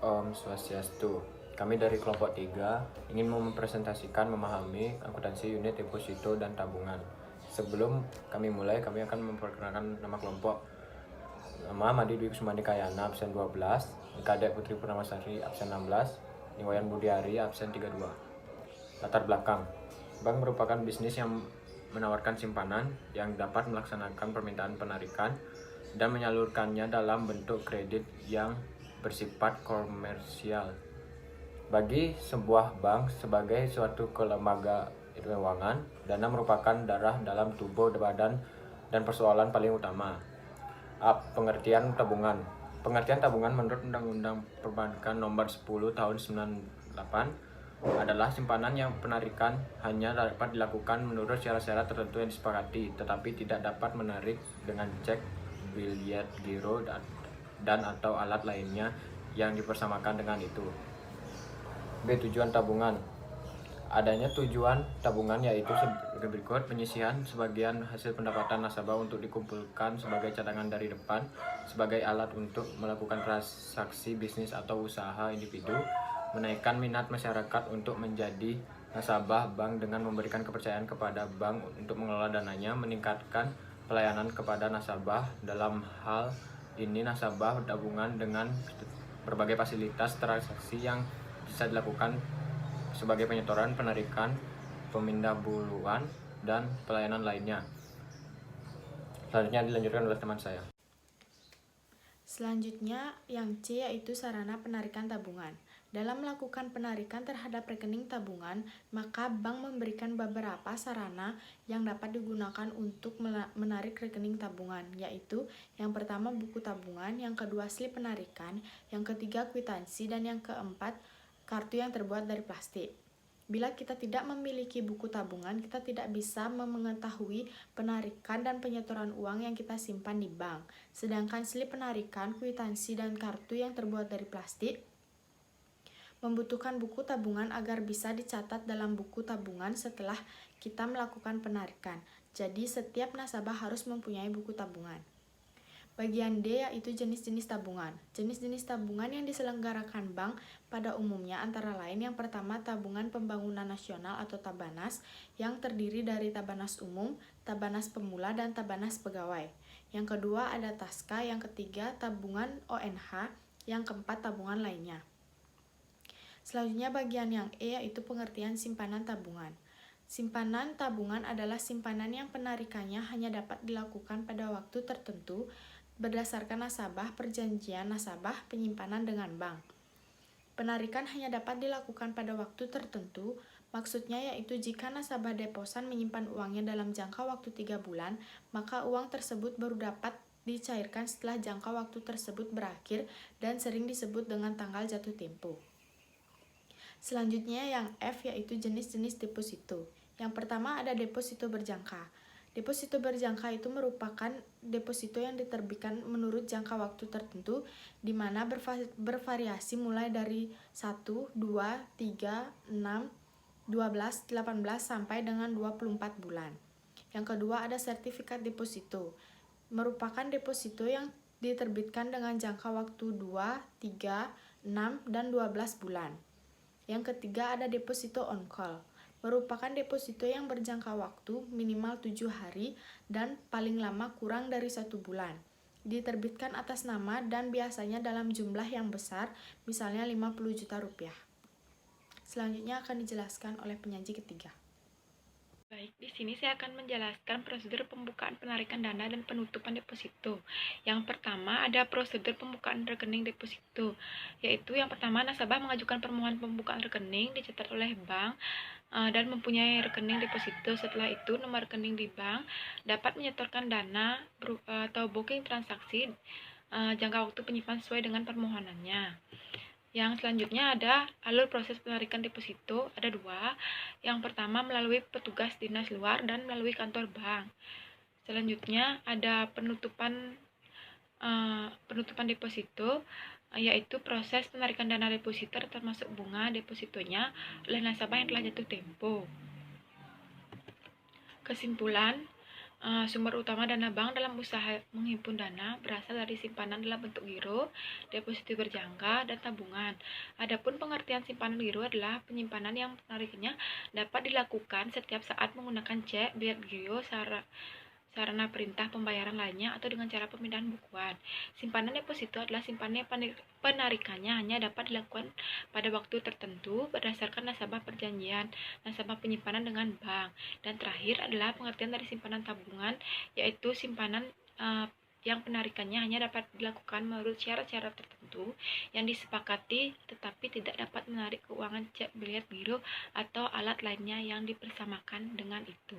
Om Swastiastu. Kami dari kelompok 3 ingin mempresentasikan memahami akuntansi unit deposito dan tabungan. Sebelum kami mulai, kami akan memperkenalkan nama kelompok. Nama Madi Dwi Kusumandi Kayana, absen 12, Kadek Putri Purnamasari, absen 16, Niwayan Budiari, absen 32. Latar belakang. Bank merupakan bisnis yang menawarkan simpanan yang dapat melaksanakan permintaan penarikan dan menyalurkannya dalam bentuk kredit yang bersifat komersial. Bagi sebuah bank sebagai suatu lembaga keuangan, dana merupakan darah dalam tubuh badan dan persoalan paling utama. Pengertian tabungan. Pengertian tabungan menurut Undang-Undang Perbankan Nomor 10 Tahun 98 adalah simpanan yang penarikan hanya dapat dilakukan menurut syarat-syarat tertentu yang disepakati, tetapi tidak dapat menarik dengan cek, biliet, giro, dan atau alat lainnya yang dipersamakan dengan itu. B. Tujuan tabungan. Adanya tujuan tabungan yaitu sebagai berikut: penyisihan sebagian hasil pendapatan nasabah untuk dikumpulkan sebagai cadangan dari depan, sebagai alat untuk melakukan transaksi bisnis atau usaha individu, menaikkan minat masyarakat untuk menjadi nasabah bank dengan memberikan kepercayaan kepada bank untuk mengelola dananya, meningkatkan pelayanan kepada nasabah. Dalam hal ini nasabah tabungan dengan berbagai fasilitas transaksi yang bisa dilakukan sebagai penyetoran, penarikan, pemindah buluan, dan pelayanan lainnya. Selanjutnya dilanjutkan oleh teman saya. Selanjutnya yang C yaitu sarana penarikan tabungan. Dalam melakukan penarikan terhadap rekening tabungan, maka bank memberikan beberapa sarana yang dapat digunakan untuk menarik rekening tabungan, yaitu yang pertama buku tabungan, yang kedua slip penarikan, yang ketiga kwitansi, dan yang keempat kartu yang terbuat dari plastik. Bila kita tidak memiliki buku tabungan, kita tidak bisa mengetahui penarikan dan penyetoran uang yang kita simpan di bank. Sedangkan slip penarikan, kwitansi, dan kartu yang terbuat dari plastik membutuhkan buku tabungan agar bisa dicatat dalam buku tabungan setelah kita melakukan penarikan. Jadi setiap nasabah harus mempunyai buku tabungan. Bagian D yaitu jenis-jenis tabungan. Jenis-jenis tabungan yang diselenggarakan bank pada umumnya antara lain: yang pertama, tabungan pembangunan nasional atau Tabanas, yang terdiri dari Tabanas umum, Tabanas pemula, dan Tabanas pegawai. Yang kedua ada Taska, yang ketiga tabungan ONH, yang keempat tabungan lainnya. Selanjutnya bagian yang E yaitu pengertian simpanan tabungan. Simpanan tabungan adalah simpanan yang penarikannya hanya dapat dilakukan pada waktu tertentu berdasarkan nasabah perjanjian nasabah penyimpanan dengan bank. Penarikan hanya dapat dilakukan pada waktu tertentu, maksudnya yaitu jika nasabah deposan menyimpan uangnya dalam jangka waktu 3 bulan, maka uang tersebut baru dapat dicairkan setelah jangka waktu tersebut berakhir dan sering disebut dengan tanggal jatuh tempo. Selanjutnya yang F yaitu jenis-jenis deposito. Yang pertama ada deposito berjangka. Deposito berjangka itu merupakan deposito yang diterbitkan menurut jangka waktu tertentu, di mana bervariasi mulai dari 1, 2, 3, 6, 12, 18, sampai dengan 24 bulan. Yang kedua ada sertifikat deposito. Merupakan deposito yang diterbitkan dengan jangka waktu 2, 3, 6, dan 12 bulan. Yang ketiga ada deposito on call. Merupakan deposito yang berjangka waktu minimal 7 hari dan paling lama kurang dari 1 bulan. Diterbitkan atas nama dan biasanya dalam jumlah yang besar, misalnya 50 juta rupiah. Selanjutnya akan dijelaskan oleh penyaji ketiga. Baik, di sini saya akan menjelaskan prosedur pembukaan penarikan dana dan penutupan deposito. Yang pertama ada prosedur pembukaan rekening deposito, yaitu yang pertama nasabah mengajukan permohonan pembukaan rekening dicatat oleh bank dan mempunyai rekening deposito. Setelah itu nomor rekening di bank dapat menyetorkan dana atau booking transaksi jangka waktu penyimpanan sesuai dengan permohonannya. Yang selanjutnya ada alur proses penarikan deposito, ada 2. Yang pertama melalui petugas dinas luar dan melalui kantor bank. Selanjutnya ada penutupan deposito, yaitu proses penarikan dana deposito termasuk bunga depositonya oleh nasabah yang telah jatuh tempo. Kesimpulan, Sumber utama dana bank dalam usaha menghimpun dana berasal dari simpanan dalam bentuk giro, deposito berjangka, dan tabungan. Adapun pengertian simpanan giro adalah penyimpanan yang penarikannya dapat dilakukan setiap saat menggunakan cek, bilet giro, sarana perintah pembayaran lainnya, atau dengan cara pemindahan bukuan. Simpanan deposito adalah simpanan penarikannya hanya dapat dilakukan pada waktu tertentu berdasarkan nasabah perjanjian nasabah penyimpanan dengan bank. Dan terakhir adalah pengertian dari simpanan tabungan, yaitu simpanan yang penarikannya hanya dapat dilakukan menurut syarat-syarat tertentu yang disepakati, tetapi tidak dapat menarik keuangan cek, bilet giro, atau alat lainnya yang dipersamakan dengan itu.